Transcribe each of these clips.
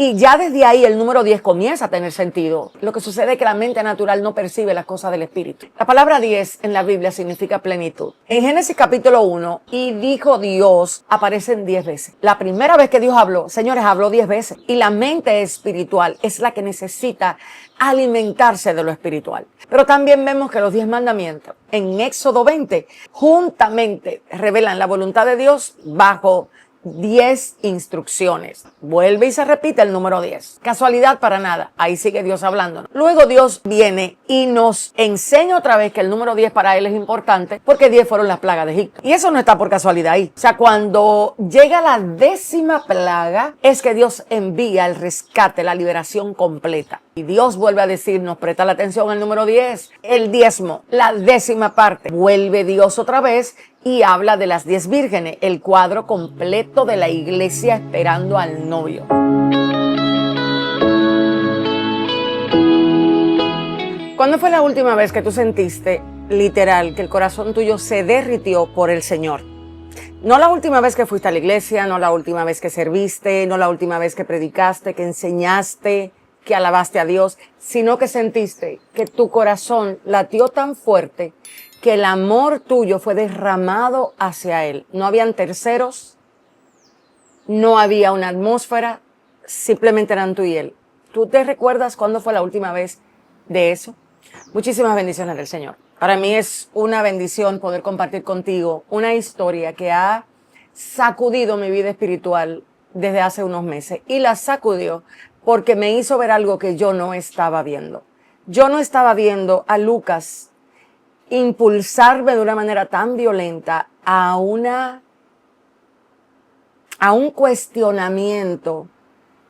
Y ya desde ahí el número 10 comienza a tener sentido. Lo que sucede es que la mente natural no percibe las cosas del espíritu. La palabra 10 en la Biblia significa plenitud. En Génesis capítulo 1, y dijo Dios, aparecen 10 veces. La primera vez que Dios habló, señores, habló 10 veces. Y la mente espiritual es la que necesita alimentarse de lo espiritual. Pero también vemos que los 10 mandamientos en Éxodo 20 juntamente revelan la voluntad de Dios bajo 10 instrucciones. Vuelve y se repite el número 10. Casualidad para nada. Ahí sigue Dios hablándonos. Luego Dios viene y nos enseña otra vez que el número 10 para él es importante porque 10 fueron las plagas de Egipto. Y eso no está por casualidad ahí. O sea, cuando llega la 10ª plaga es que Dios envía el rescate, la liberación completa. Y Dios vuelve a decirnos, presta la atención al número 10, el diezmo, la 10ª parte. Vuelve Dios otra vez y habla de las 10 vírgenes, el cuadro completo de la iglesia esperando al novio. ¿Cuándo fue la última vez que tú sentiste, literal, que el corazón tuyo se derritió por el Señor? No la última vez que fuiste a la iglesia, no la última vez que serviste, no la última vez que predicaste, que enseñaste, que alabaste a Dios, sino que sentiste que tu corazón latió tan fuerte que el amor tuyo fue derramado hacia Él. No habían terceros, no había una atmósfera, simplemente eran tú y Él. ¿Tú te recuerdas cuándo fue la última vez de eso? Muchísimas bendiciones del Señor. Para mí es una bendición poder compartir contigo una historia que ha sacudido mi vida espiritual desde hace unos meses. Y la sacudió porque me hizo ver algo que yo no estaba viendo. Yo no estaba viendo a Lucas impulsarme de una manera tan violenta a un cuestionamiento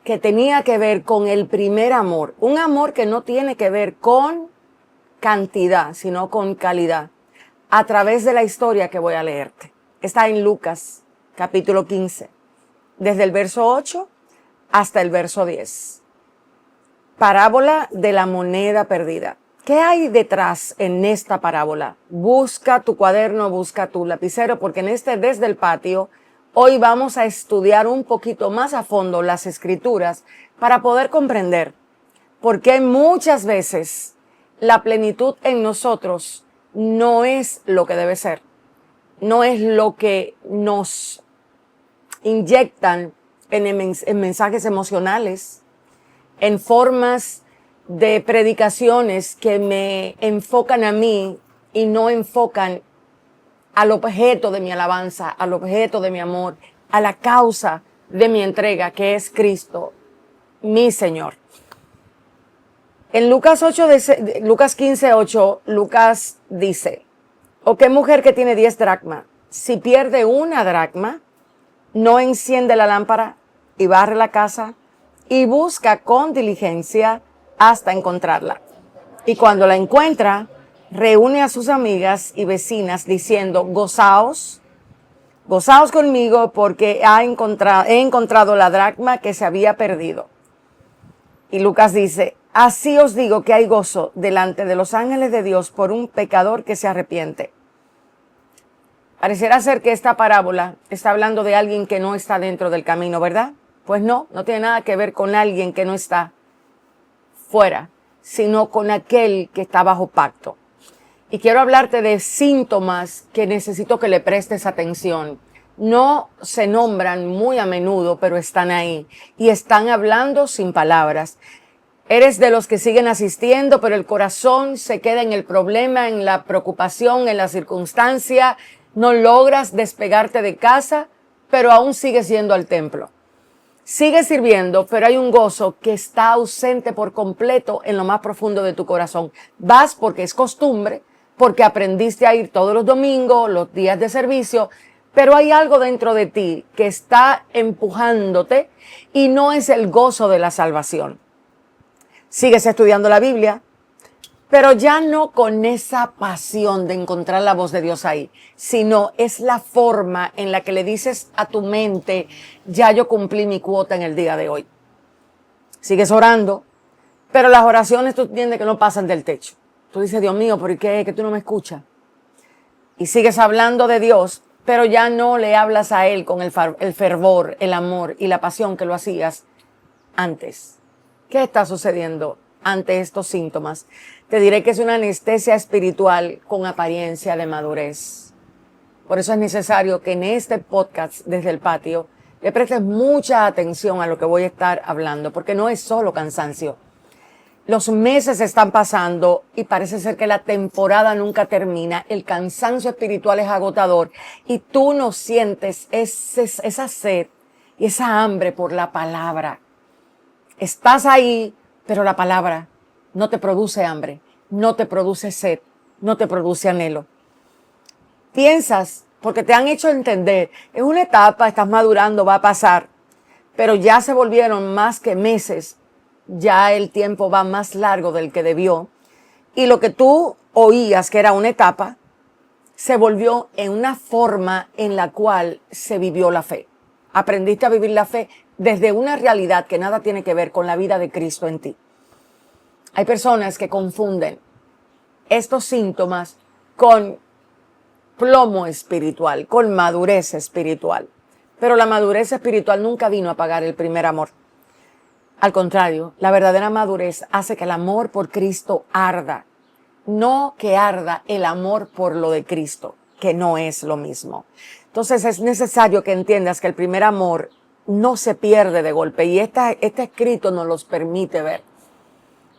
que tenía que ver con el primer amor. Un amor que no tiene que ver con cantidad, sino con calidad. A través de la historia que voy a leerte. Está en Lucas, capítulo 15, desde el verso 8 hasta el verso 10. Parábola de la moneda perdida. ¿Qué hay detrás en esta parábola? Busca tu cuaderno, busca tu lapicero, porque en este Desde el Patio hoy vamos a estudiar un poquito más a fondo las escrituras para poder comprender por qué muchas veces la plenitud en nosotros no es lo que debe ser. No es lo que nos inyectan en mensajes emocionales, en formas de predicaciones que me enfocan a mí y no enfocan al objeto de mi alabanza, al objeto de mi amor, a la causa de mi entrega, que es Cristo, mi Señor. En Lucas 15:8, Lucas dice, ¿o qué mujer que tiene 10 dracmas, si pierde una dracma, no enciende la lámpara y barre la casa y busca con diligencia hasta encontrarla? Y cuando la encuentra, reúne a sus amigas y vecinas diciendo, gozaos conmigo porque he encontrado la dracma que se había perdido. Y Lucas dice, así os digo que hay gozo delante de los ángeles de Dios por un pecador que se arrepiente. Pareciera ser que esta parábola está hablando de alguien que no está dentro del camino, ¿verdad? Pues no tiene nada que ver con alguien que no está fuera, sino con aquel que está bajo pacto. Y quiero hablarte de síntomas que necesito que le prestes atención. No se nombran muy a menudo, pero están ahí y están hablando sin palabras. Eres de los que siguen asistiendo, pero el corazón se queda en el problema, en la preocupación, en la circunstancia. No logras despegarte de casa, pero aún sigues yendo al templo. Sigues sirviendo, pero hay un gozo que está ausente por completo en lo más profundo de tu corazón. Vas porque es costumbre, porque aprendiste a ir todos los domingos, los días de servicio, pero hay algo dentro de ti que está empujándote y no es el gozo de la salvación. Sigues estudiando la Biblia, pero ya no con esa pasión de encontrar la voz de Dios ahí, sino es la forma en la que le dices a tu mente, ya yo cumplí mi cuota en el día de hoy. Sigues orando, pero las oraciones tú entiendes que no pasan del techo. Tú dices, Dios mío, ¿por qué? Que tú no me escuchas. Y sigues hablando de Dios, pero ya no le hablas a Él con el fervor, el amor y la pasión que lo hacías antes. ¿Qué está sucediendo ante estos síntomas? Te diré que es una anestesia espiritual con apariencia de madurez. Por eso es necesario que en este podcast desde el patio le prestes mucha atención a lo que voy a estar hablando, porque no es solo cansancio. Los meses están pasando y parece ser que la temporada nunca termina. El cansancio espiritual es agotador y tú no sientes esa sed y esa hambre por la palabra. Estás ahí, pero la palabra no te produce hambre, no te produce sed, no te produce anhelo. Piensas, porque te han hecho entender, es una etapa, estás madurando, va a pasar, pero ya se volvieron más que meses, ya el tiempo va más largo del que debió, y lo que tú oías que era una etapa, se volvió en una forma en la cual se vivió la fe. Aprendiste a vivir la fe desde una realidad que nada tiene que ver con la vida de Cristo en ti. Hay personas que confunden estos síntomas con plomo espiritual, con madurez espiritual. Pero la madurez espiritual nunca vino a apagar el primer amor. Al contrario, la verdadera madurez hace que el amor por Cristo arda. No que arda el amor por lo de Cristo, que no es lo mismo. Entonces es necesario que entiendas que el primer amor no se pierde de golpe. Y este escrito nos los permite ver.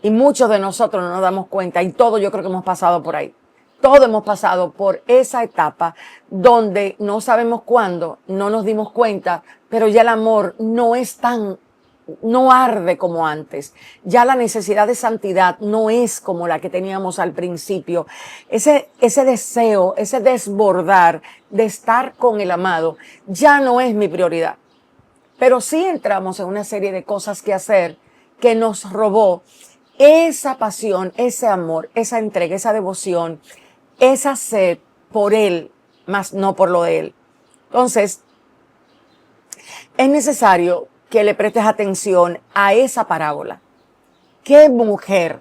Y muchos de nosotros no nos damos cuenta. Y todos yo creo que hemos pasado por ahí. Todos hemos pasado por esa etapa donde no sabemos cuándo, no nos dimos cuenta, pero ya el amor no arde como antes. Ya la necesidad de santidad no es como la que teníamos al principio. Ese deseo, ese desbordar de estar con el amado ya no es mi prioridad. Pero sí entramos en una serie de cosas que hacer que nos robó esa pasión, ese amor, esa entrega, esa devoción, esa sed por Él, más no por lo de Él. Entonces, es necesario que le prestes atención a esa parábola. ¿Qué mujer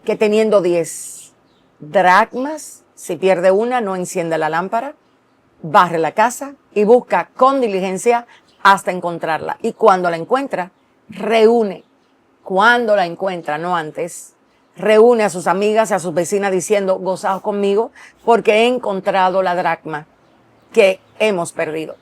que teniendo 10 dracmas, si pierde una, no enciende la lámpara, barre la casa y busca con diligencia hasta encontrarla? Y cuando la encuentra, cuando la encuentra, no antes, reúne a sus amigas y a sus vecinas diciendo, gozaos conmigo porque he encontrado la dracma que hemos perdido.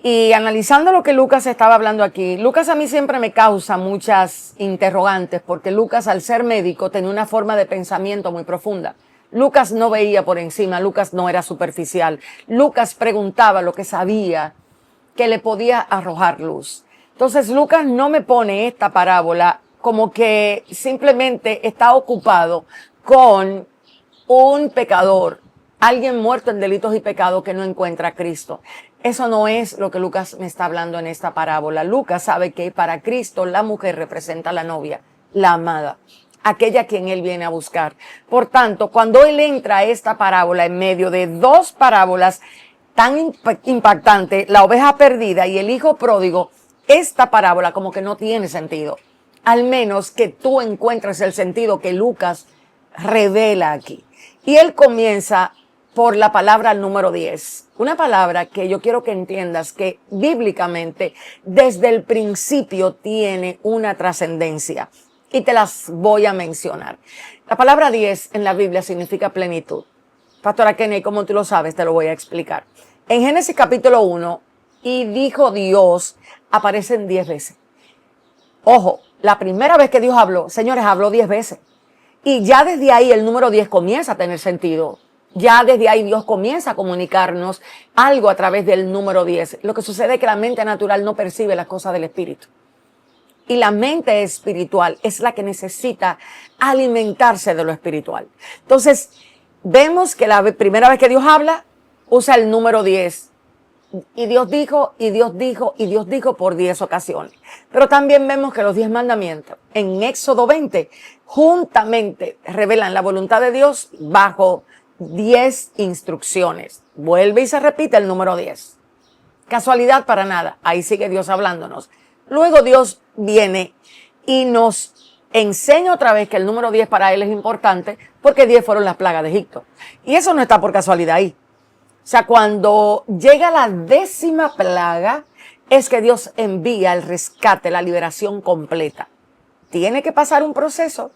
Y analizando lo que Lucas estaba hablando aquí, Lucas a mí siempre me causa muchas interrogantes porque Lucas, al ser médico, tenía una forma de pensamiento muy profunda. Lucas no veía por encima, Lucas no era superficial. Lucas preguntaba lo que sabía que le podía arrojar luz. Entonces Lucas no me pone esta parábola como que simplemente está ocupado con un pecador, alguien muerto en delitos y pecados que no encuentra a Cristo. Eso no es lo que Lucas me está hablando en esta parábola. Lucas sabe que para Cristo la mujer representa a la novia, la amada, aquella a quien él viene a buscar. Por tanto, cuando él entra a esta parábola en medio de dos parábolas tan impactantes, la oveja perdida y el hijo pródigo, esta parábola como que no tiene sentido. Al menos que tú encuentres el sentido que Lucas revela aquí. Y él comienza por la palabra número 10. Una palabra que yo quiero que entiendas que bíblicamente desde el principio tiene una trascendencia. Y te las voy a mencionar. La palabra 10 en la Biblia significa plenitud. Pastora Kenny, como tú lo sabes, te lo voy a explicar. En Génesis capítulo 1, y dijo Dios, aparecen 10 veces. Ojo, la primera vez que Dios habló, señores, habló 10 veces. Y ya desde ahí el número 10 comienza a tener sentido. Ya desde ahí Dios comienza a comunicarnos algo a través del número 10. Lo que sucede es que la mente natural no percibe las cosas del espíritu. Y la mente espiritual es la que necesita alimentarse de lo espiritual. Entonces, vemos que la primera vez que Dios habla, usa el número 10. Y Dios dijo, y Dios dijo, y Dios dijo por 10 ocasiones. Pero también vemos que los 10 mandamientos en Éxodo 20 juntamente revelan la voluntad de Dios bajo 10 instrucciones. Vuelve y se repite el número 10. Casualidad para nada. Ahí sigue Dios hablándonos. Luego Dios viene y nos enseña otra vez que el número 10 para él es importante porque 10 fueron las plagas de Egipto. Y eso no está por casualidad ahí. O sea, cuando llega la 10ª plaga, es que Dios envía el rescate, la liberación completa. Tiene que pasar un proceso,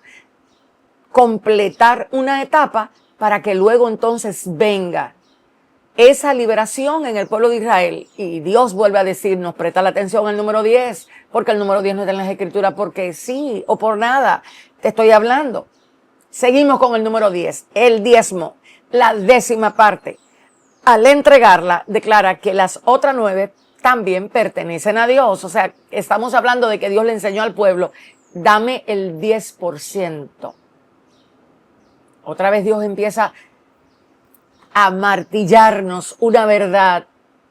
completar una etapa para que luego entonces venga esa liberación en el pueblo de Israel. Y Dios vuelve a decirnos, presta la atención al número 10, porque el número 10 no está en las escrituras porque sí o por nada. Te estoy hablando. Seguimos con el número 10, el diezmo, la 10ª parte. Al entregarla, declara que las otras 9 también pertenecen a Dios. O sea, estamos hablando de que Dios le enseñó al pueblo, dame el 10%. Otra vez Dios empieza a martillarnos una verdad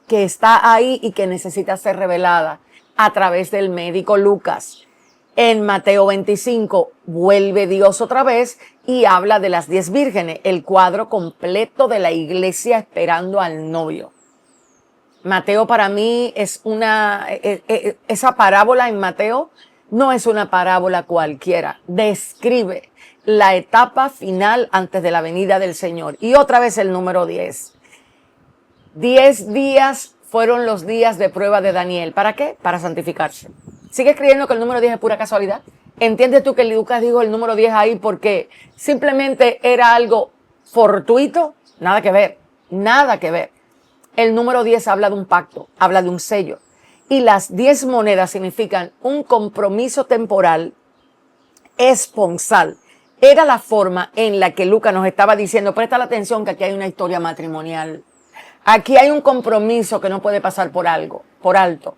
que está ahí y que necesita ser revelada a través del médico Lucas. En Mateo 25 vuelve Dios otra vez y habla de las 10 vírgenes, el cuadro completo de la iglesia esperando al novio. Mateo para mí es esa parábola en Mateo no es una parábola cualquiera, describe la etapa final antes de la venida del Señor. Y otra vez el número 10. 10 días fueron los días de prueba de Daniel. ¿Para qué? Para santificarse. ¿Sigues creyendo que el número 10 es pura casualidad? ¿Entiendes tú que Lucas dijo el número 10 ahí porque simplemente era algo fortuito? Nada que ver, nada que ver. El número 10 habla de un pacto, habla de un sello. Y las 10 monedas significan un compromiso temporal esponsal. Era la forma en la que Lucas nos estaba diciendo, presta la atención que aquí hay una historia matrimonial. Aquí hay un compromiso que no puede pasar por alto.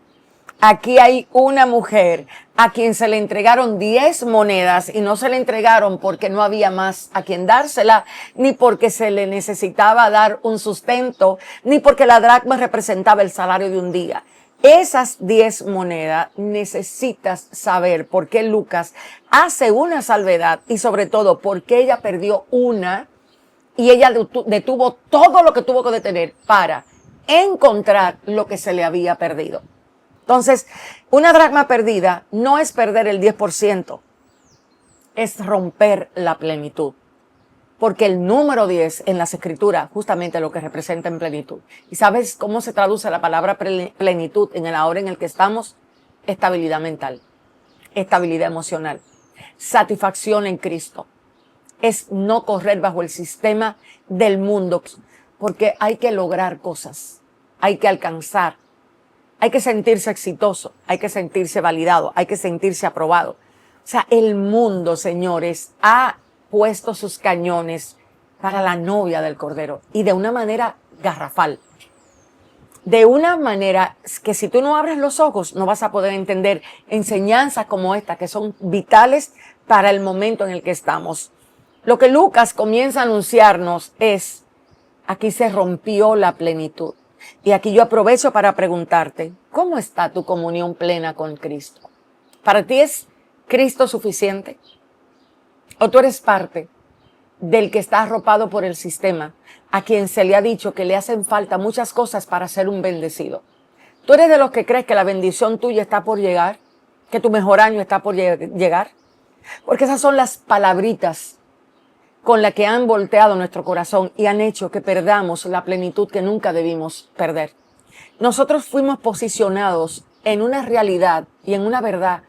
Aquí hay una mujer a quien se le entregaron 10 monedas y no se le entregaron porque no había más a quien dársela, ni porque se le necesitaba dar un sustento, ni porque la dracma representaba el salario de un día. Esas 10 monedas necesitas saber por qué Lucas hace una salvedad y sobre todo por qué ella perdió una y ella detuvo todo lo que tuvo que detener para encontrar lo que se le había perdido. Entonces, una dracma perdida no es perder el 10%, es romper la plenitud. Porque el número 10 en las escrituras justamente lo que representa en plenitud. ¿Y sabes cómo se traduce la palabra plenitud en el ahora en el que estamos? Estabilidad mental, estabilidad emocional, satisfacción en Cristo. Es no correr bajo el sistema del mundo, porque hay que lograr cosas, hay que alcanzar, hay que sentirse exitoso, hay que sentirse validado, hay que sentirse aprobado. O sea, el mundo, señores, ha puesto sus cañones para la novia del Cordero y de una manera garrafal. De una manera que si tú no abres los ojos no vas a poder entender enseñanzas como esta que son vitales para el momento en el que estamos. Lo que Lucas comienza a anunciarnos es, aquí se rompió la plenitud. Y aquí yo aprovecho para preguntarte, ¿cómo está tu comunión plena con Cristo? ¿Para ti es Cristo suficiente? ¿O tú eres parte del que está arropado por el sistema, a quien se le ha dicho que le hacen falta muchas cosas para ser un bendecido? ¿Tú eres de los que crees que la bendición tuya está por llegar? ¿Que tu mejor año está por llegar? Porque esas son las palabritas con las que han volteado nuestro corazón y han hecho que perdamos la plenitud que nunca debimos perder. Nosotros fuimos posicionados en una realidad y en una verdad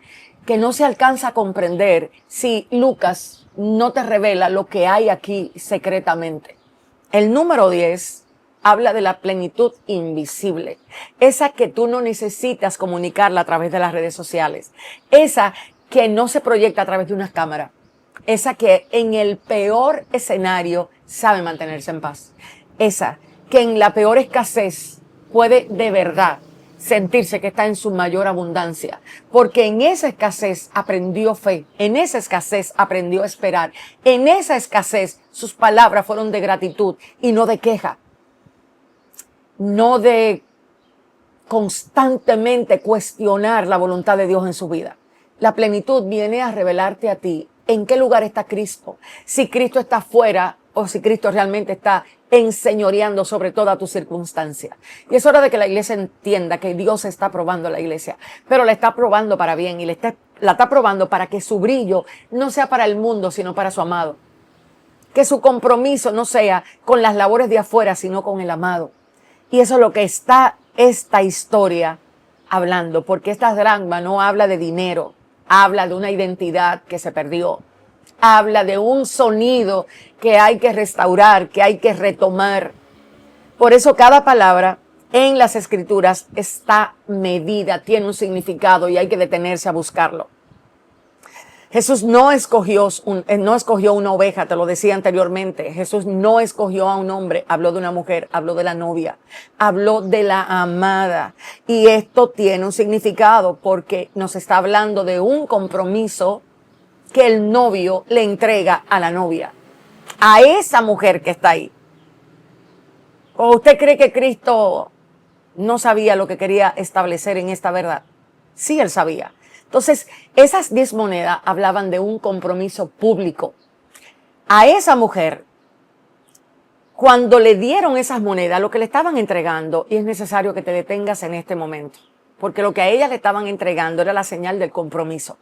que no se alcanza a comprender si Lucas no te revela lo que hay aquí secretamente. El número 10 habla de la plenitud invisible, esa que tú no necesitas comunicarla a través de las redes sociales, esa que no se proyecta a través de una cámara, esa que en el peor escenario sabe mantenerse en paz, esa que en la peor escasez puede de verdad sentirse que está en su mayor abundancia, porque en esa escasez aprendió fe, en esa escasez aprendió a esperar, en esa escasez sus palabras fueron de gratitud y no de queja, no de constantemente cuestionar la voluntad de Dios en su vida. La plenitud viene a revelarte a ti en qué lugar está Cristo, si Cristo está fuera o si Cristo realmente está enseñoreando sobre toda tu circunstancia. Y es hora de que la iglesia entienda que Dios está probando a la iglesia, pero la está probando para bien y la está probando para que su brillo no sea para el mundo, sino para su amado. Que su compromiso no sea con las labores de afuera, sino con el amado. Y eso es lo que está esta historia hablando, porque esta dracma no habla de dinero, habla de una identidad que se perdió, habla de un sonido que hay que restaurar, que hay que retomar. Por eso cada palabra en las Escrituras está medida, tiene un significado y hay que detenerse a buscarlo. Jesús no escogió una oveja, te lo decía anteriormente. Jesús no escogió a un hombre, habló de una mujer, habló de la novia, habló de la amada. Y esto tiene un significado porque nos está hablando de un compromiso que el novio le entrega a la novia, a esa mujer que está ahí. ¿O usted cree que Cristo no sabía lo que quería establecer en esta verdad? Sí, él sabía. Entonces, esas 10 monedas hablaban de un compromiso público. A esa mujer, cuando le dieron esas monedas, lo que le estaban entregando, y es necesario que te detengas en este momento, porque lo que a ella le estaban entregando era la señal del compromiso.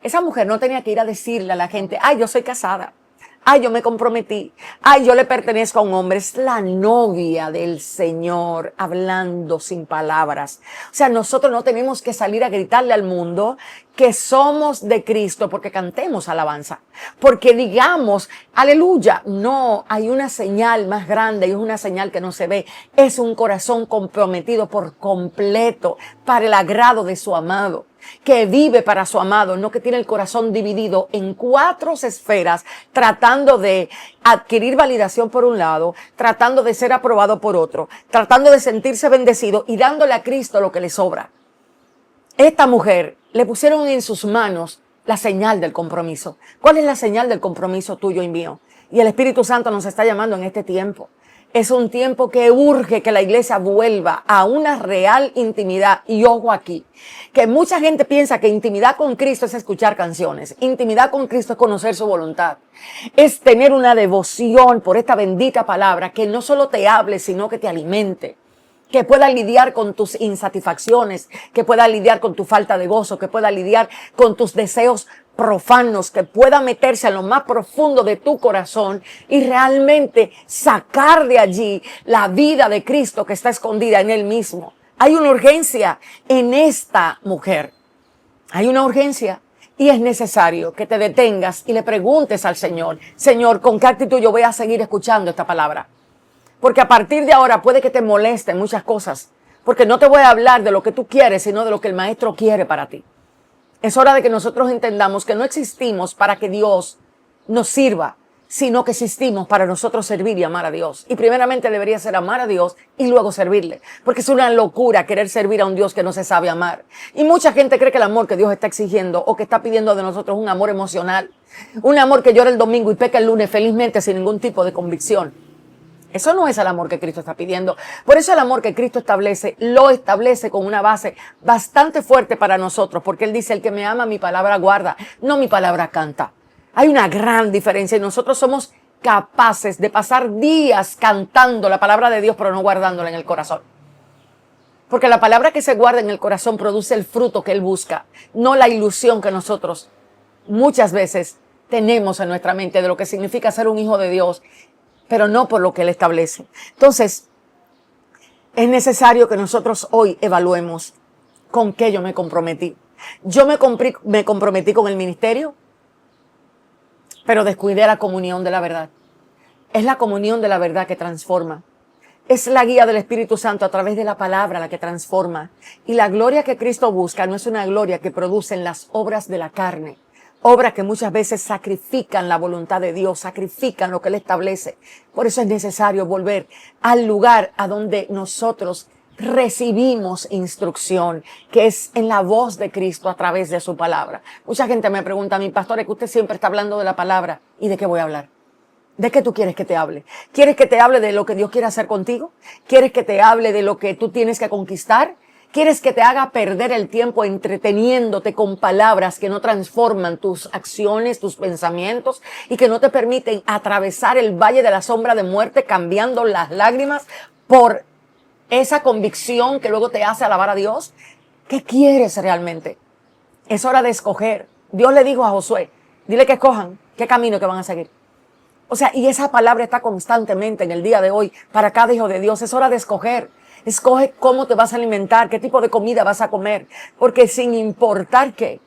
Esa mujer no tenía que ir a decirle a la gente, ay, yo soy casada. Ay, yo me comprometí. Ay, yo le pertenezco a un hombre. Es la novia del Señor hablando sin palabras. O sea, nosotros no tenemos que salir a gritarle al mundo que somos de Cristo porque cantemos alabanza, porque digamos, aleluya. No, hay una señal más grande y es una señal que no se ve. Es un corazón comprometido por completo para el agrado de su amado, que vive para su amado, no que tiene el corazón dividido en 4 esferas, tratando de adquirir validación por un lado, tratando de ser aprobado por otro, tratando de sentirse bendecido y dándole a Cristo lo que le sobra. Esta mujer le pusieron en sus manos la señal del compromiso. ¿Cuál es la señal del compromiso tuyo y mío? Y el Espíritu Santo nos está llamando en este tiempo. Es un tiempo que urge que la iglesia vuelva a una real intimidad. Y ojo aquí, que mucha gente piensa que intimidad con Cristo es escuchar canciones. Intimidad con Cristo es conocer su voluntad. Es tener una devoción por esta bendita palabra que no solo te hable, sino que te alimente. Que pueda lidiar con tus insatisfacciones, que pueda lidiar con tu falta de gozo, que pueda lidiar con tus deseos profanos, que pueda meterse en lo más profundo de tu corazón y realmente sacar de allí la vida de Cristo que está escondida en él mismo. Hay una urgencia en esta mujer. Hay una urgencia y es necesario que te detengas y le preguntes al Señor, Señor, ¿con qué actitud yo voy a seguir escuchando esta palabra? Porque a partir de ahora puede que te molesten muchas cosas, porque no te voy a hablar de lo que tú quieres, sino de lo que el Maestro quiere para ti. Es hora de que nosotros entendamos que no existimos para que Dios nos sirva, sino que existimos para nosotros servir y amar a Dios. Y primeramente debería ser amar a Dios y luego servirle, porque es una locura querer servir a un Dios que no se sabe amar. Y mucha gente cree que el amor que Dios está exigiendo o que está pidiendo de nosotros es un amor emocional, un amor que llora el domingo y peca el lunes felizmente sin ningún tipo de convicción. Eso no es el amor que Cristo está pidiendo. Por eso el amor que Cristo establece, lo establece con una base bastante fuerte para nosotros, porque Él dice, el que me ama mi palabra guarda, no mi palabra canta. Hay una gran diferencia y nosotros somos capaces de pasar días cantando la palabra de Dios, pero no guardándola en el corazón. Porque la palabra que se guarda en el corazón produce el fruto que Él busca, no la ilusión que nosotros muchas veces tenemos en nuestra mente de lo que significa ser un hijo de Dios, pero no por lo que Él establece. Entonces, es necesario que nosotros hoy evaluemos con qué yo me comprometí. Yo me comprometí con el ministerio, pero descuidé la comunión de la verdad. Es la comunión de la verdad que transforma. Es la guía del Espíritu Santo a través de la palabra la que transforma. Y la gloria que Cristo busca no es una gloria que producen las obras de la carne. Obras que muchas veces sacrifican la voluntad de Dios, sacrifican lo que Él establece. Por eso es necesario volver al lugar a donde nosotros recibimos instrucción, que es en la voz de Cristo a través de su palabra. Mucha gente me pregunta a mí, pastor, es que usted siempre está hablando de la palabra. ¿Y de qué voy a hablar? ¿De qué tú quieres que te hable? ¿Quieres que te hable de lo que Dios quiere hacer contigo? ¿Quieres que te hable de lo que tú tienes que conquistar? ¿Quieres que te haga perder el tiempo entreteniéndote con palabras que no transforman tus acciones, tus pensamientos y que no te permiten atravesar el valle de la sombra de muerte cambiando las lágrimas por esa convicción que luego te hace alabar a Dios? ¿Qué quieres realmente? Es hora de escoger. Dios le dijo a Josué, dile que escojan qué camino que van a seguir. O sea, y esa palabra está constantemente en el día de hoy para cada hijo de Dios. Es hora de escoger. Escoge cómo te vas a alimentar, qué tipo de comida vas a comer, porque sin importar qué,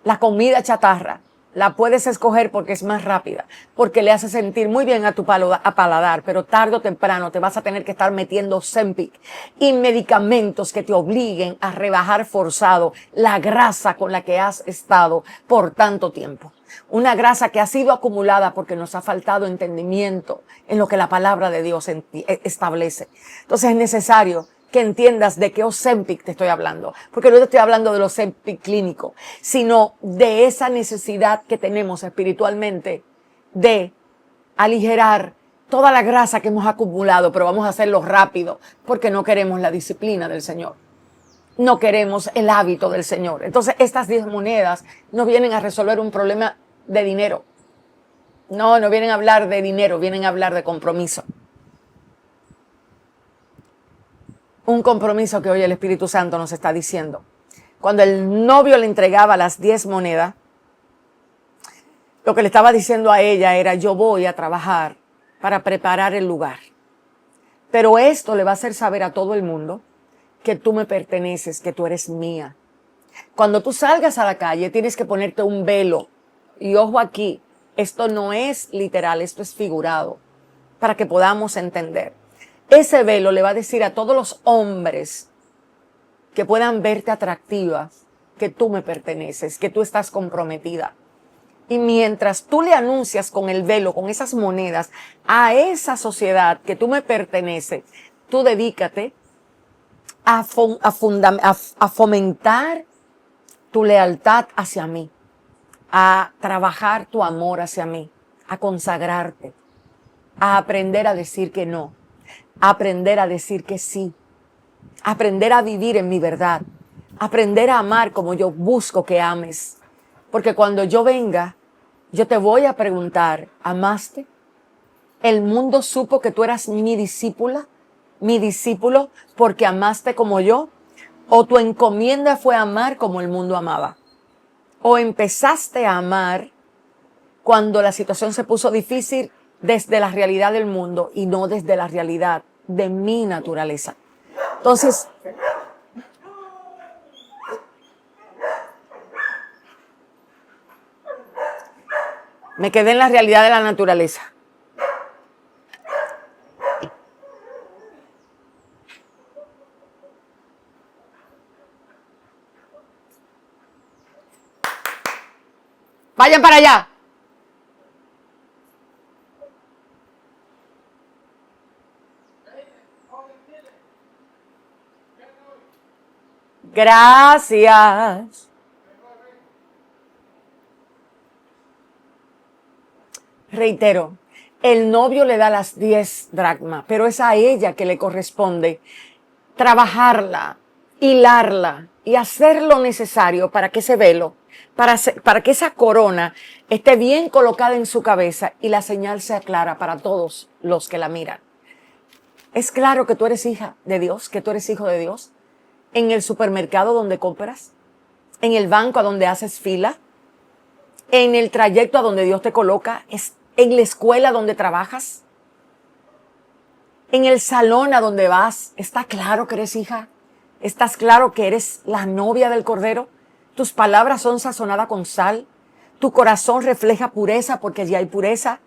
la comida chatarra la puedes escoger porque es más rápida, porque le hace sentir muy bien a tu paladar, pero tarde o temprano te vas a tener que estar metiendo Ozempic y medicamentos que te obliguen a rebajar forzado la grasa con la que has estado por tanto tiempo. Una grasa que ha sido acumulada porque nos ha faltado entendimiento en lo que la palabra de Dios establece. Entonces es necesario que entiendas de qué Ozempic te estoy hablando, porque no te estoy hablando del Ozempic clínico, sino de esa necesidad que tenemos espiritualmente de aligerar toda la grasa que hemos acumulado, pero vamos a hacerlo rápido, porque no queremos la disciplina del Señor. No queremos el hábito del Señor. Entonces, estas 10 monedas no vienen a resolver un problema de dinero. No vienen a hablar de dinero, vienen a hablar de compromiso. Un compromiso que hoy el Espíritu Santo nos está diciendo. Cuando el novio le entregaba las 10 monedas, lo que le estaba diciendo a ella era: yo voy a trabajar para preparar el lugar. Pero esto le va a hacer saber a todo el mundo que tú me perteneces, que tú eres mía. Cuando tú salgas a la calle tienes que ponerte un velo. Y ojo aquí, esto no es literal, esto es figurado, para que podamos entender. Ese velo le va a decir a todos los hombres que puedan verte atractiva que tú me perteneces, que tú estás comprometida. Y mientras tú le anuncias con el velo, con esas monedas, a esa sociedad que tú me perteneces, tú dedícate a fomentar tu lealtad hacia mí, a trabajar tu amor hacia mí, a consagrarte, a aprender a decir que no, a aprender a decir que sí, a aprender a vivir en mi verdad, a aprender a amar como yo busco que ames. Porque cuando yo venga, yo te voy a preguntar: ¿amaste? ¿El mundo supo que tú eras mi discípula, mi discípulo, porque amaste como yo? ¿O tu encomienda fue amar como el mundo amaba? ¿O empezaste a amar cuando la situación se puso difícil desde la realidad del mundo y no desde la realidad de mi naturaleza? Entonces, me quedé en la realidad de la naturaleza. Vayan para allá. Gracias. Reitero, el novio le da las 10 dracmas, pero es a ella que le corresponde trabajarla, hilarla y hacer lo necesario para que ese velo, para que esa corona esté bien colocada en su cabeza y la señal sea clara para todos los que la miran. Es claro que tú eres hija de Dios, que tú eres hijo de Dios. En el supermercado donde compras, en el banco a donde haces fila, en el trayecto a donde Dios te coloca, en la escuela donde trabajas, en el salón a donde vas. ¿Está claro que eres hija? ¿Estás claro que eres la novia del Cordero? Tus palabras son sazonadas con sal. Tu corazón refleja pureza porque allí hay pureza.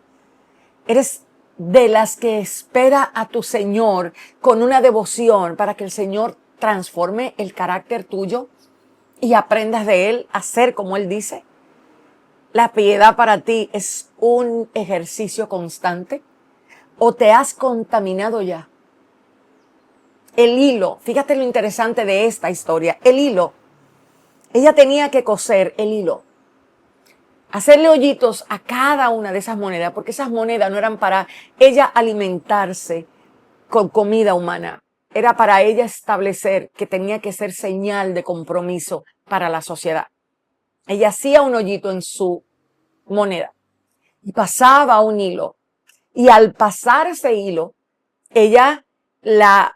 Eres de las que espera a tu Señor con una devoción para que el Señor transforme el carácter tuyo y aprendas de Él a ser como Él dice. ¿La piedad para ti es un ejercicio constante o te has contaminado ya? El hilo, fíjate lo interesante de esta historia, el hilo. Ella tenía que coser el hilo, hacerle hoyitos a cada una de esas monedas, porque esas monedas no eran para ella alimentarse con comida humana. Era para ella establecer que tenía que ser señal de compromiso para la sociedad. Ella hacía un hoyito en su moneda y pasaba un hilo. Y al pasar ese hilo, ella, la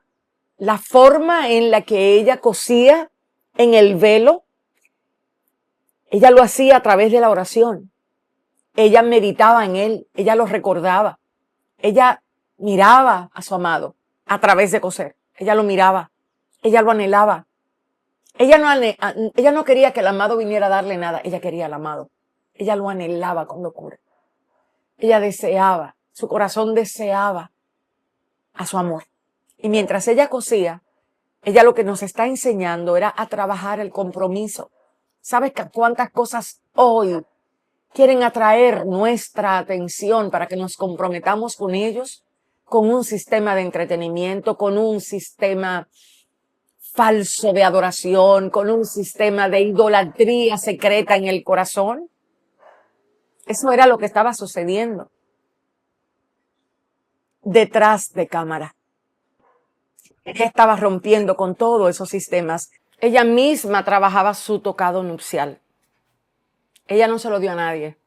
forma en la que ella cosía en el velo, ella lo hacía a través de la oración. Ella meditaba en él, ella lo recordaba. Ella miraba a su amado a través de coser. Ella lo miraba, ella lo anhelaba. Ella no quería que el amado viniera a darle nada, ella quería al amado. Ella lo anhelaba con locura. Ella deseaba, su corazón deseaba a su amor. Y mientras ella cosía, ella lo que nos está enseñando era a trabajar el compromiso. ¿Sabes cuántas cosas hoy quieren atraer nuestra atención para que nos comprometamos con ellos? Con un sistema de entretenimiento, con un sistema falso de adoración, con un sistema de idolatría secreta en el corazón. Eso era lo que estaba sucediendo detrás de cámara. Ella estaba rompiendo con todos esos sistemas. Ella misma trabajaba su tocado nupcial. Ella no se lo dio a nadie.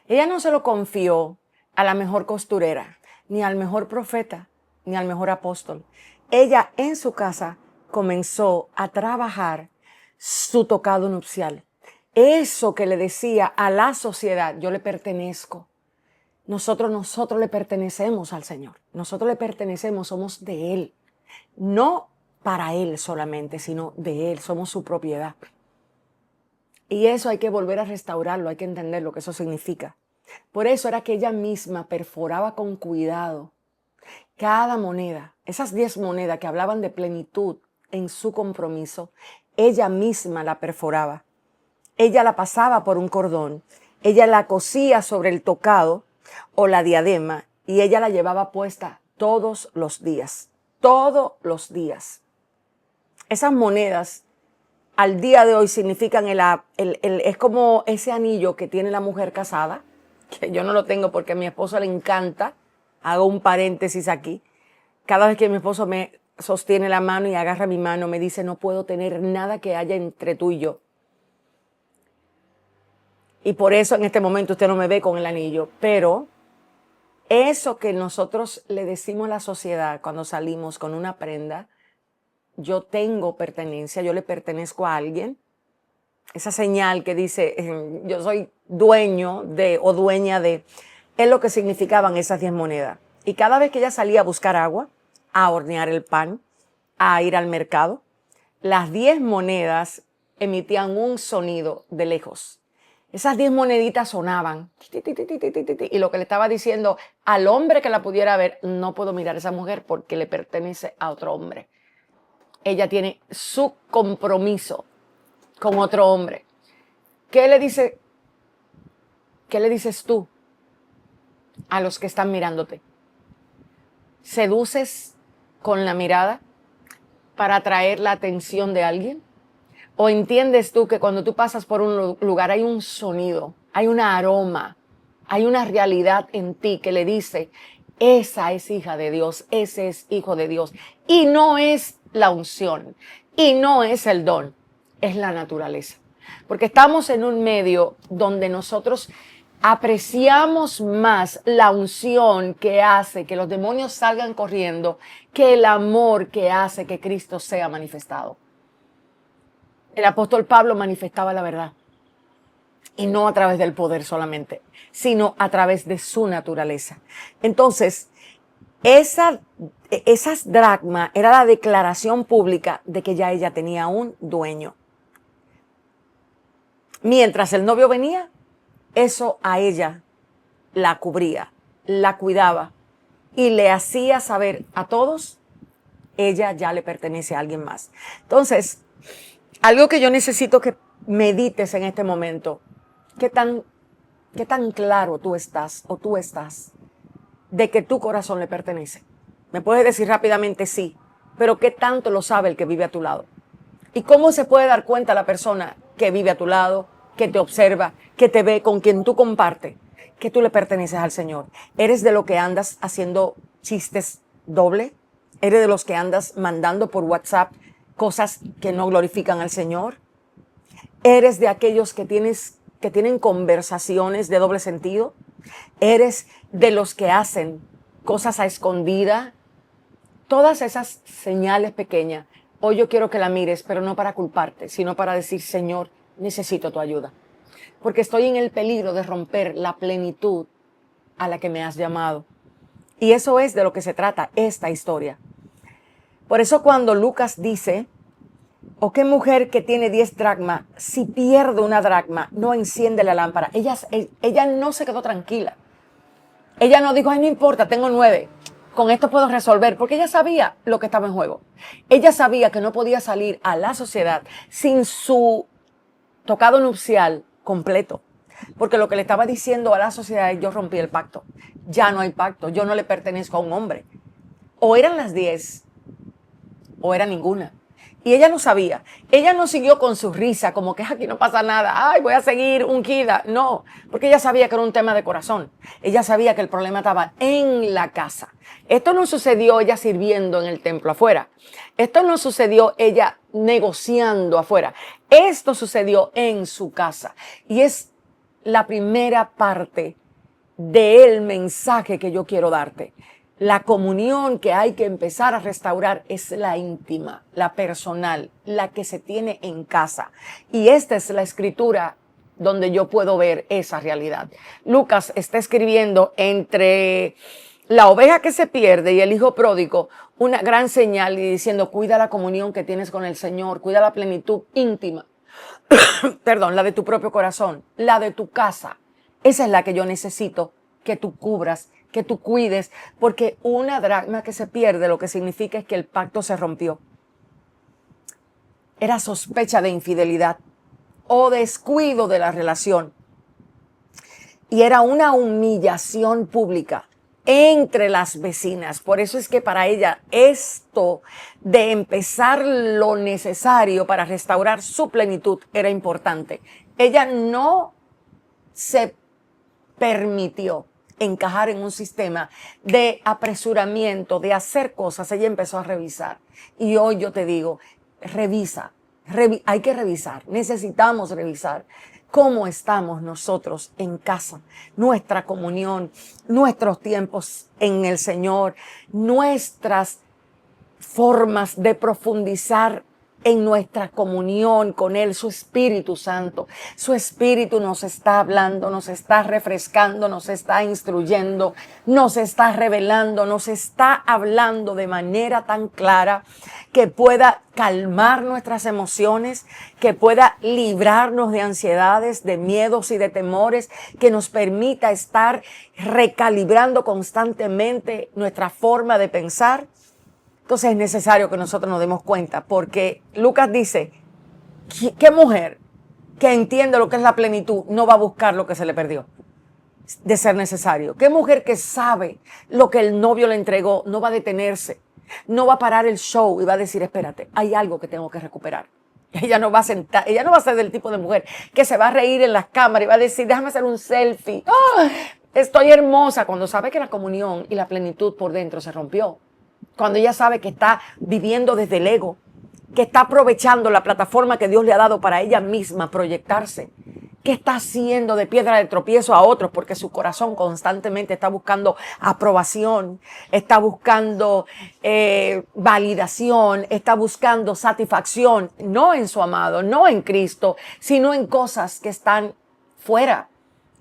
Ella no se lo confió a la mejor costurera, ni al mejor profeta, ni al mejor apóstol. Ella en su casa comenzó a trabajar su tocado nupcial. Eso que le decía a la sociedad, yo le pertenezco. Nosotros le pertenecemos al Señor. Nosotros le pertenecemos, somos de Él. No para Él solamente, sino de Él. Somos su propiedad. Y eso hay que volver a restaurarlo, hay que entender lo que eso significa. Por eso era que ella misma perforaba con cuidado cada moneda, esas 10 monedas que hablaban de plenitud en su compromiso, ella misma la perforaba. Ella la pasaba por un cordón, ella la cosía sobre el tocado o la diadema y ella la llevaba puesta todos los días. Todos los días. Esas monedas al día de hoy significan es como ese anillo que tiene la mujer casada, que yo no lo tengo porque a mi esposo le encanta. Hago un paréntesis aquí. Cada vez que mi esposo me sostiene la mano y agarra mi mano, me dice, no puedo tener nada que haya entre tú y yo. Y por eso en este momento usted no me ve con el anillo. Pero eso que nosotros le decimos a la sociedad cuando salimos con una prenda, yo tengo pertenencia, yo le pertenezco a alguien. Esa señal que dice, yo soy dueño de o dueña de, es lo que significaban esas 10 monedas. Y cada vez que ella salía a buscar agua, a hornear el pan, a ir al mercado, las 10 monedas emitían un sonido de lejos. Esas 10 moneditas sonaban. Y lo que le estaba diciendo al hombre que la pudiera ver, no puedo mirar a esa mujer porque le pertenece a otro hombre. Ella tiene su compromiso con otro hombre. ¿Qué le dices tú a los que están mirándote? ¿Seduces con la mirada para atraer la atención de alguien? ¿O entiendes tú que cuando tú pasas por un lugar hay un sonido, hay un aroma, hay una realidad en ti que le dice, esa es hija de Dios, ese es hijo de Dios? Y no es la unción, y no es el don, es la naturaleza. Porque estamos en un medio donde nosotros apreciamos más la unción que hace que los demonios salgan corriendo que el amor que hace que Cristo sea manifestado. El apóstol Pablo manifestaba la verdad. Y no a través del poder solamente, sino a través de su naturaleza. Entonces, esas dracmas era la declaración pública de que ya ella tenía un dueño. Mientras el novio venía, eso a ella la cubría, la cuidaba y le hacía saber a todos, ella ya le pertenece a alguien más. Entonces, algo que yo necesito que medites en este momento, ¿qué tan claro tú estás o tú estás de que tu corazón le pertenece? Me puedes decir rápidamente sí, pero ¿qué tanto lo sabe el que vive a tu lado? ¿Y cómo se puede dar cuenta la persona que vive a tu lado, que te observa, que te ve, con quien tú compartes, que tú le perteneces al Señor? ¿Eres de los que andas haciendo chistes doble? ¿Eres de los que andas mandando por WhatsApp cosas que no glorifican al Señor? ¿Eres de aquellos que tienen conversaciones de doble sentido? ¿Eres de los que hacen cosas a escondida? Todas esas señales pequeñas, hoy yo quiero que la mires, pero no para culparte, sino para decir, Señor, necesito tu ayuda. Porque estoy en el peligro de romper la plenitud a la que me has llamado. Y eso es de lo que se trata esta historia. Por eso cuando Lucas dice, ¿o qué mujer que tiene 10 dracmas, si pierde una dracma, no enciende la lámpara? Ella no se quedó tranquila. Ella no dijo, ay, no importa, tengo 9. Con esto puedo resolver, porque ella sabía lo que estaba en juego. Ella sabía que no podía salir a la sociedad sin su tocado nupcial completo. Porque lo que le estaba diciendo a la sociedad es, yo rompí el pacto. Ya no hay pacto, yo no le pertenezco a un hombre. O eran las 10 o era ninguna. Y ella no sabía. Ella no siguió con su risa, como que aquí no pasa nada. Ay, voy a seguir ungida. No, porque ella sabía que era un tema de corazón. Ella sabía que el problema estaba en la casa. Esto no sucedió ella sirviendo en el templo afuera. Esto no sucedió ella negociando afuera. Esto sucedió en su casa. Y es la primera parte del mensaje que yo quiero darte. La comunión que hay que empezar a restaurar es la íntima, la personal, la que se tiene en casa. Y esta es la escritura donde yo puedo ver esa realidad. Lucas está escribiendo entre la oveja que se pierde y el hijo pródigo una gran señal y diciendo, cuida la comunión que tienes con el Señor, cuida la plenitud íntima. Perdón, la de tu propio corazón, la de tu casa. Esa es la que yo necesito que tú cubras, que tú cuides, porque una dracma que se pierde lo que significa es que el pacto se rompió. Era sospecha de infidelidad o descuido de la relación. Y era una humillación pública entre las vecinas. Por eso es que para ella esto de empezar lo necesario para restaurar su plenitud era importante. Ella no se permitió encajar en un sistema de apresuramiento, de hacer cosas. Ella empezó a revisar. Y hoy yo te digo, hay que revisar, necesitamos revisar cómo estamos nosotros en casa, nuestra comunión, nuestros tiempos en el Señor, nuestras formas de profundizar en nuestra comunión con Él, su Espíritu Santo. Su Espíritu nos está hablando, nos está refrescando, nos está instruyendo, nos está revelando, nos está hablando de manera tan clara que pueda calmar nuestras emociones, que pueda librarnos de ansiedades, de miedos y de temores, que nos permita estar recalibrando constantemente nuestra forma de pensar. Entonces es necesario que nosotros nos demos cuenta, porque Lucas dice, ¿qué mujer que entiende lo que es la plenitud no va a buscar lo que se le perdió de ser necesario? ¿Qué mujer que sabe lo que el novio le entregó no va a detenerse, no va a parar el show y va a decir, espérate, hay algo que tengo que recuperar? Ella no va a sentar, ella no va a ser del tipo de mujer que se va a reír en las cámaras y va a decir, déjame hacer un selfie. ¡Oh, estoy hermosa! Cuando sabe que la comunión y la plenitud por dentro se rompió. Cuando ella sabe que está viviendo desde el ego, que está aprovechando la plataforma que Dios le ha dado para ella misma proyectarse, que está haciendo de piedra de tropiezo a otros porque su corazón constantemente está buscando aprobación, está buscando validación, está buscando satisfacción, no en su amado, no en Cristo, sino en cosas que están fuera.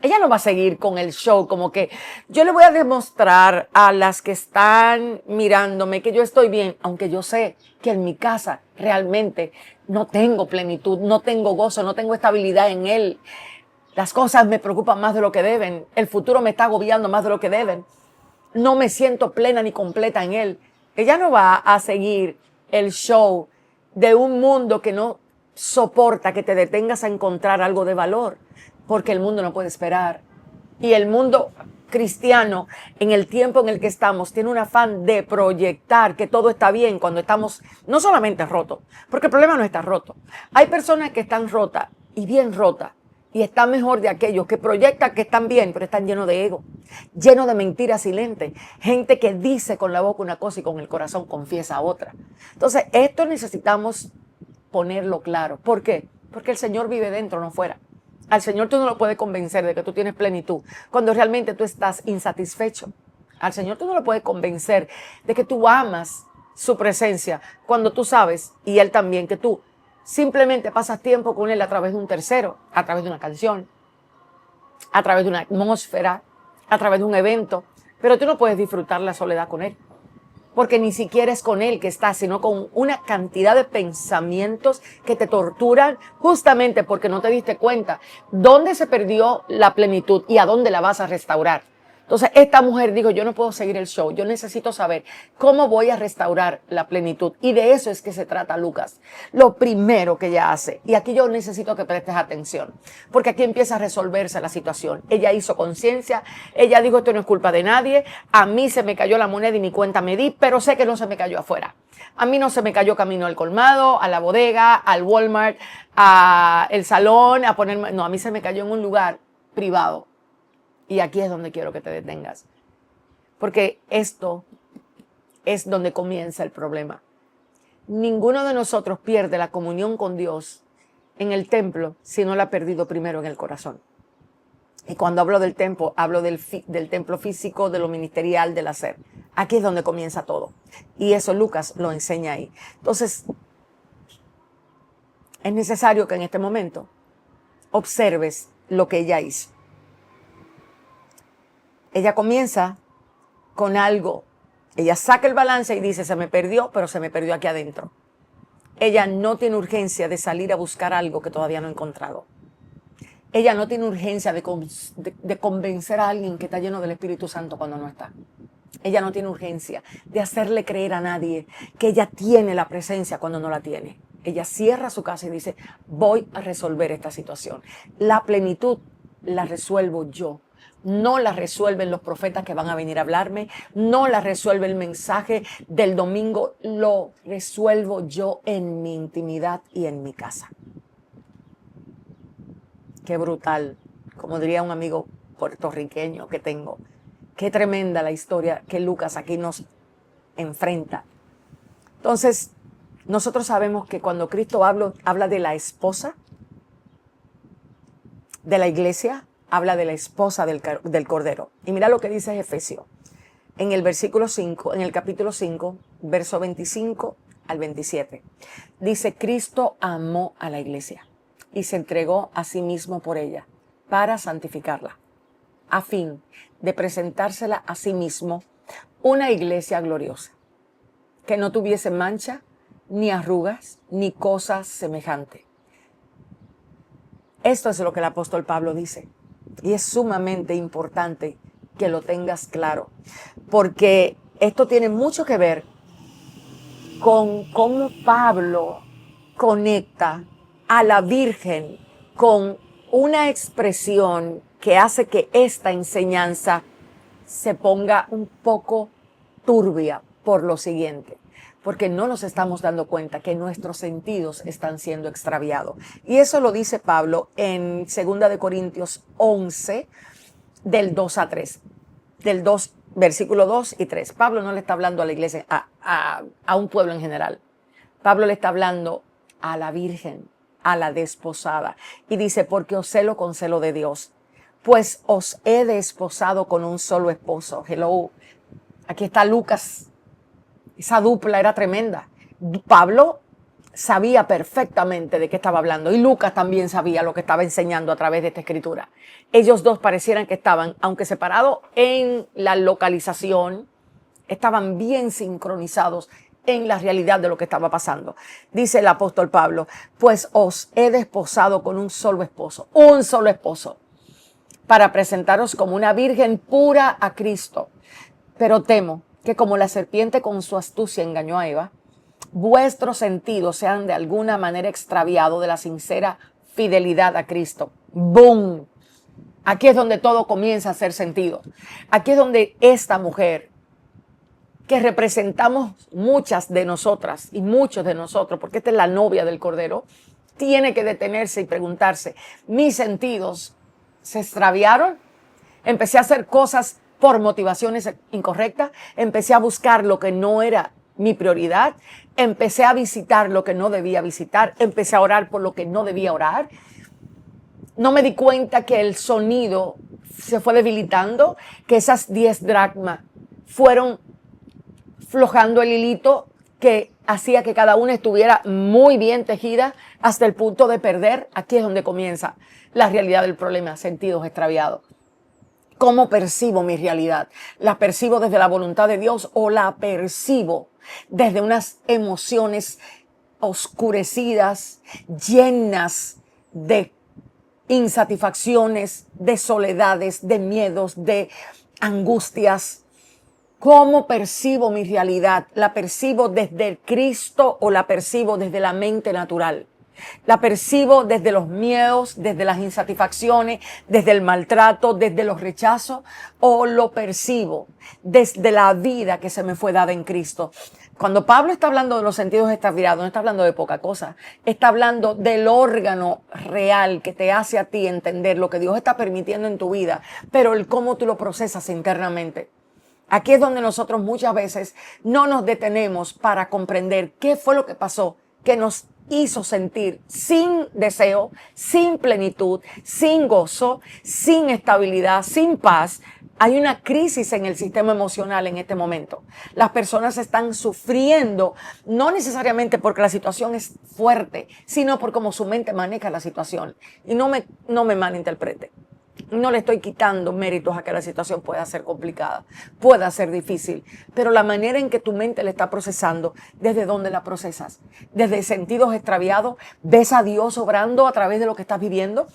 Ella no va a seguir con el show como que yo le voy a demostrar a las que están mirándome que yo estoy bien, aunque yo sé que en mi casa realmente no tengo plenitud, no tengo gozo, no tengo estabilidad en Él. Las cosas me preocupan más de lo que deben. El futuro me está agobiando más de lo que deben. No me siento plena ni completa en Él. Ella no va a seguir el show de un mundo que no soporta que te detengas a encontrar algo de valor. Porque el mundo no puede esperar. Y el mundo cristiano, en el tiempo en el que estamos, tiene un afán de proyectar que todo está bien cuando estamos no solamente rotos, porque el problema no está roto. Hay personas que están rotas y bien rotas y están mejor de aquellos que proyectan que están bien, pero están llenos de ego, llenos de mentiras silentes. Gente que dice con la boca una cosa y con el corazón confiesa otra. Entonces, esto necesitamos ponerlo claro. ¿Por qué? Porque el Señor vive dentro, no fuera. Al Señor tú no lo puedes convencer de que tú tienes plenitud cuando realmente tú estás insatisfecho. Al Señor tú no lo puedes convencer de que tú amas su presencia cuando tú sabes, y Él también, que tú simplemente pasas tiempo con Él a través de un tercero, a través de una canción, a través de una atmósfera, a través de un evento, pero tú no puedes disfrutar la soledad con Él. porque ni siquiera es con él que estás, sino con una cantidad de pensamientos que te torturan justamente porque no te diste cuenta dónde se perdió la plenitud y a dónde la vas a restaurar. Entonces esta mujer dijo, yo no puedo seguir el show, yo necesito saber cómo voy a restaurar la plenitud. Y de eso es que se trata Lucas. Lo primero que ella hace, y aquí yo necesito que prestes atención, porque aquí empieza a resolverse la situación. Ella hizo conciencia, ella dijo, esto no es culpa de nadie, a mí se me cayó la moneda y ni cuenta me di, pero sé que no se me cayó afuera. A mí no se me cayó camino al colmado, a la bodega, al Walmart, al salón, a ponerme, no, a mí se me cayó en un lugar privado. Y aquí es donde quiero que te detengas. Porque esto es donde comienza el problema. Ninguno de nosotros pierde la comunión con Dios en el templo si no la ha perdido primero en el corazón. Y cuando hablo del templo, hablo del templo físico, de lo ministerial, del hacer. Aquí es donde comienza todo. Y eso Lucas lo enseña ahí. Entonces, es necesario que en este momento observes lo que ella hizo. Ella comienza con algo. Ella saca el balance y dice, se me perdió, pero se me perdió aquí adentro. Ella no tiene urgencia de salir a buscar algo que todavía no ha encontrado. Ella no tiene urgencia de convencer a alguien que está lleno del Espíritu Santo cuando no está. Ella no tiene urgencia de hacerle creer a nadie que ella tiene la presencia cuando no la tiene. Ella cierra su casa y dice, voy a resolver esta situación. La plenitud la resuelvo yo. No la resuelven los profetas que van a venir a hablarme, no la resuelve el mensaje del domingo, lo resuelvo yo en mi intimidad y en mi casa. Qué brutal, como diría un amigo puertorriqueño que tengo. Qué tremenda la historia que Lucas aquí nos enfrenta. Entonces, nosotros sabemos que cuando Cristo habla de la esposa de la iglesia, habla de la esposa del Cordero. Y mira lo que dice Efesios, en el versículo 5, en el capítulo 5, verso 25 al 27. Dice, Cristo amó a la iglesia y se entregó a sí mismo por ella, para santificarla, a fin de presentársela a sí mismo una iglesia gloriosa, que no tuviese mancha, ni arrugas, ni cosa semejante. Esto es lo que el apóstol Pablo dice. Y es sumamente importante que lo tengas claro, porque esto tiene mucho que ver con cómo Pablo conecta a la Virgen con una expresión que hace que esta enseñanza se ponga un poco turbia por lo siguiente. Porque no nos estamos dando cuenta que nuestros sentidos están siendo extraviados. Y eso lo dice Pablo en 2 Corintios 11, del 2 a 3. Del 2, versículo 2 y 3. Pablo no le está hablando a la iglesia, a un pueblo en general. Pablo le está hablando a la Virgen, a la desposada. Y dice, porque os celo con celo de Dios, pues os he desposado con un solo esposo. Hello. Aquí está Lucas. Esa dupla era tremenda. Pablo sabía perfectamente de qué estaba hablando y Lucas también sabía lo que estaba enseñando a través de esta escritura. Ellos dos parecieran que estaban, aunque separados en la localización, estaban bien sincronizados en la realidad de lo que estaba pasando. Dice el apóstol Pablo, pues os he desposado con un solo esposo, para presentaros como una virgen pura a Cristo. Pero temo que como la serpiente con su astucia engañó a Eva, vuestros sentidos sean de alguna manera extraviados de la sincera fidelidad a Cristo. ¡Boom! Aquí es donde todo comienza a hacer sentido. Aquí es donde esta mujer, que representamos muchas de nosotras y muchos de nosotros, porque esta es la novia del Cordero, tiene que detenerse y preguntarse, ¿mis sentidos se extraviaron? Empecé a hacer cosas por motivaciones incorrectas, empecé a buscar lo que no era mi prioridad, empecé a visitar lo que no debía visitar, empecé a orar por lo que no debía orar. No me di cuenta que el sonido se fue debilitando, que esas 10 dracmas fueron flojando el hilito que hacía que cada una estuviera muy bien tejida hasta el punto de perder. Aquí es donde comienza la realidad del problema, sentidos extraviados. ¿Cómo percibo mi realidad? ¿La percibo desde la voluntad de Dios o la percibo desde unas emociones oscurecidas, llenas de insatisfacciones, de soledades, de miedos, de angustias? ¿Cómo percibo mi realidad? ¿La percibo desde el Cristo o la percibo desde la mente natural? ¿La percibo desde los miedos, desde las insatisfacciones, desde el maltrato, desde los rechazos? ¿O lo percibo desde la vida que se me fue dada en Cristo? Cuando Pablo está hablando de los sentidos extraviados, no está hablando de poca cosa. Está hablando del órgano real que te hace a ti entender lo que Dios está permitiendo en tu vida, pero el cómo tú lo procesas internamente. Aquí es donde nosotros muchas veces no nos detenemos para comprender qué fue lo que pasó, que nos hizo sentir sin deseo, sin plenitud, sin gozo, sin estabilidad, sin paz. Hay una crisis en el sistema emocional en este momento. Las personas están sufriendo, no necesariamente porque la situación es fuerte, sino por cómo su mente maneja la situación. Y no me malinterprete. No le estoy quitando méritos a que la situación pueda ser complicada, pueda ser difícil, pero la manera en que tu mente le está procesando, ¿desde dónde la procesas? ¿Desde sentidos extraviados? ¿Ves a Dios obrando a través de lo que estás viviendo?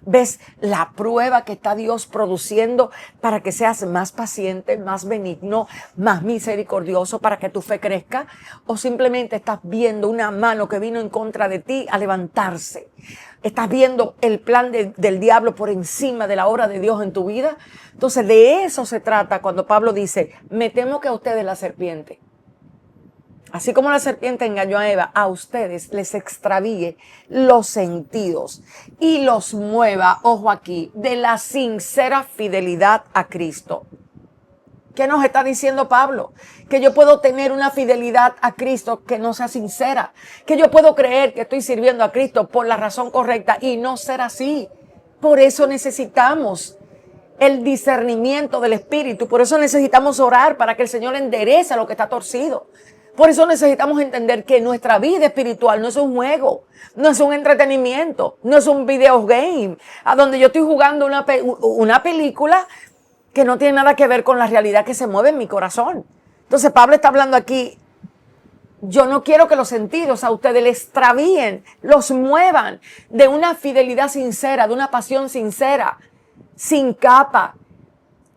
¿Ves la prueba que está Dios produciendo para que seas más paciente, más benigno, más misericordioso, para que tu fe crezca? ¿O simplemente estás viendo una mano que vino en contra de ti a levantarse? ¿Estás viendo el plan del diablo por encima de la obra de Dios en tu vida? Entonces de eso se trata cuando Pablo dice, me temo que a ustedes la serpiente, así como la serpiente engañó a Eva, a ustedes les extravíe los sentidos y los mueva, ojo aquí, de la sincera fidelidad a Cristo. ¿Qué nos está diciendo Pablo? Que yo puedo tener una fidelidad a Cristo que no sea sincera. Que yo puedo creer que estoy sirviendo a Cristo por la razón correcta y no ser así. Por eso necesitamos el discernimiento del Espíritu. Por eso necesitamos orar para que el Señor enderece lo que está torcido. Por eso necesitamos entender que nuestra vida espiritual no es un juego, no es un entretenimiento, no es un video game, a donde yo estoy jugando una película que no tiene nada que ver con la realidad que se mueve en mi corazón. Entonces Pablo está hablando aquí, yo no quiero que los sentidos a ustedes les extravíen, los muevan de una fidelidad sincera, de una pasión sincera, sin capa.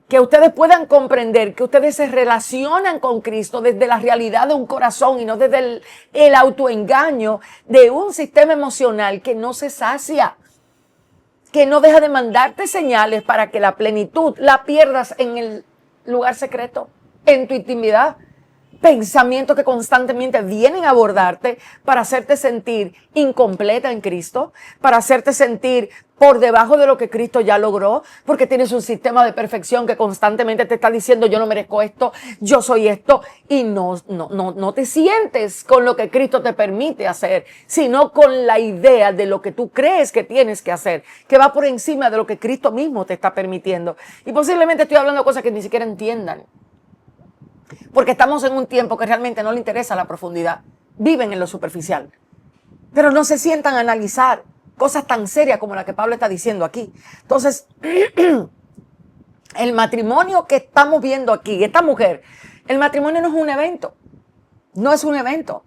Que ustedes puedan comprender que ustedes se relacionan con Cristo desde la realidad de un corazón y no desde el autoengaño de un sistema emocional que no se sacia, que no deja de mandarte señales para que la plenitud la pierdas en el lugar secreto, en tu intimidad. Pensamientos que constantemente vienen a abordarte para hacerte sentir incompleta en Cristo, para hacerte sentir por debajo de lo que Cristo ya logró, porque tienes un sistema de perfección que constantemente te está diciendo yo no merezco esto, yo soy esto, y no te sientes con lo que Cristo te permite hacer, sino con la idea de lo que tú crees que tienes que hacer, que va por encima de lo que Cristo mismo te está permitiendo. Y posiblemente estoy hablando de cosas que ni siquiera entiendan. Porque estamos en un tiempo que realmente no le interesa la profundidad. Viven en lo superficial. Pero no se sientan a analizar cosas tan serias como la que Pablo está diciendo aquí. Entonces, el matrimonio que estamos viendo aquí, esta mujer, el matrimonio no es un evento. No es un evento.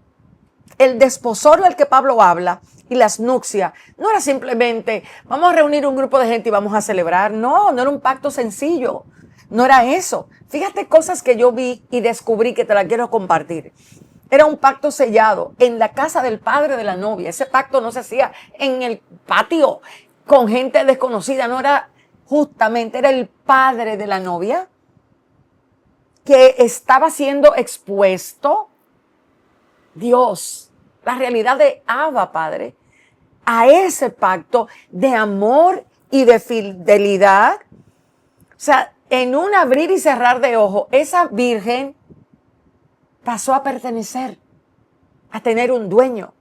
El desposorio al que Pablo habla y las nupcias no era simplemente vamos a reunir un grupo de gente y vamos a celebrar. No era un pacto sencillo. No era eso. Fíjate cosas que yo vi y descubrí que te las quiero compartir. Era un pacto sellado en la casa del padre de la novia. Ese pacto no se hacía en el patio con gente desconocida. No era justamente, era el padre de la novia que estaba siendo expuesto. Dios, la realidad de Abba, Padre, a ese pacto de amor y de fidelidad. O sea, en un abrir y cerrar de ojos, esa virgen pasó a pertenecer, a tener un dueño,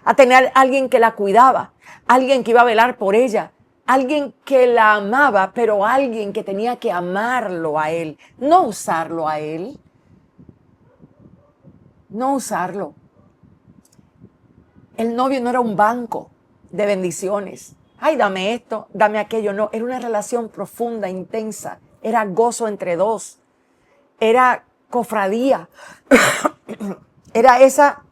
a tener alguien que la cuidaba, alguien que iba a velar por ella, alguien que la amaba, pero alguien que tenía que amarlo a él, no usarlo a él, no usarlo. El novio no era un banco de bendiciones. Ay, dame esto, dame aquello. No, era una relación profunda, intensa, era gozo entre dos, era cofradía, era esa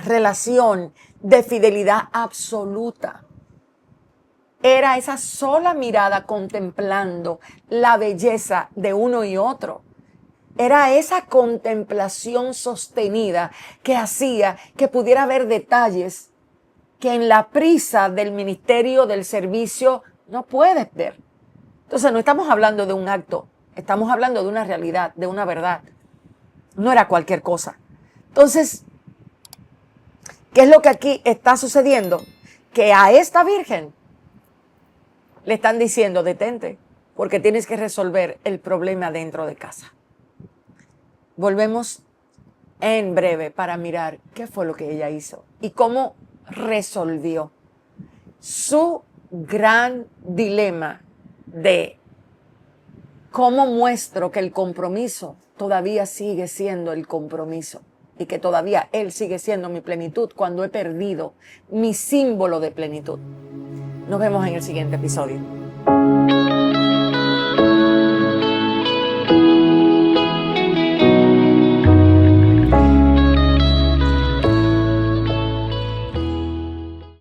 relación de fidelidad absoluta. Era esa sola mirada contemplando la belleza de uno y otro. Era esa contemplación sostenida que hacía que pudiera haber detalles que en la prisa del ministerio, del servicio, no puedes ver. Entonces no estamos hablando de un acto, estamos hablando de una realidad, de una verdad. No era cualquier cosa. Entonces, ¿qué es lo que aquí está sucediendo? Que a esta virgen le están diciendo, detente, porque tienes que resolver el problema dentro de casa. Volvemos en breve para mirar qué fue lo que ella hizo y cómo resolvió su gran dilema de cómo muestro que el compromiso todavía sigue siendo el compromiso y que todavía Él sigue siendo mi plenitud cuando he perdido mi símbolo de plenitud. Nos vemos en el siguiente episodio.